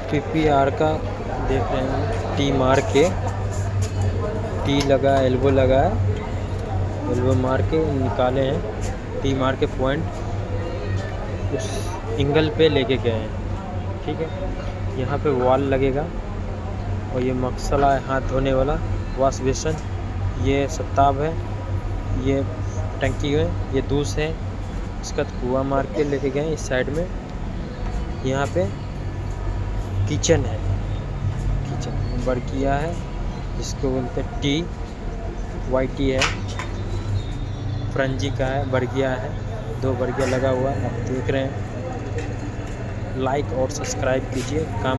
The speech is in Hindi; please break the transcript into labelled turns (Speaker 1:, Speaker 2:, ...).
Speaker 1: PPR का देख रहे हैं, टी मार के, टी लगा, एल्बो लगा है, एल्बो मार के निकाले हैं, टी मार के पॉइंट उस एंगल पे लेके गए हैं। ठीक है, यहाँ पे वॉल लगेगा और ये मक्सला है हाथ धोने वाला, वॉश बेसन, ये सत्ताब है, ये टंकी है, ये दूस है, इसका कुआं मार के लेके गए इस साइड में। यहाँ पे किचन है, किचन बड़किया है जिसको बोलते हैं टी, वाइट टी है, फ्रंजी का है, बर्गिया है, 2 बर्गिया लगा हुआ है, आप देख रहे हैं। लाइक और सब्सक्राइब कीजिए। काम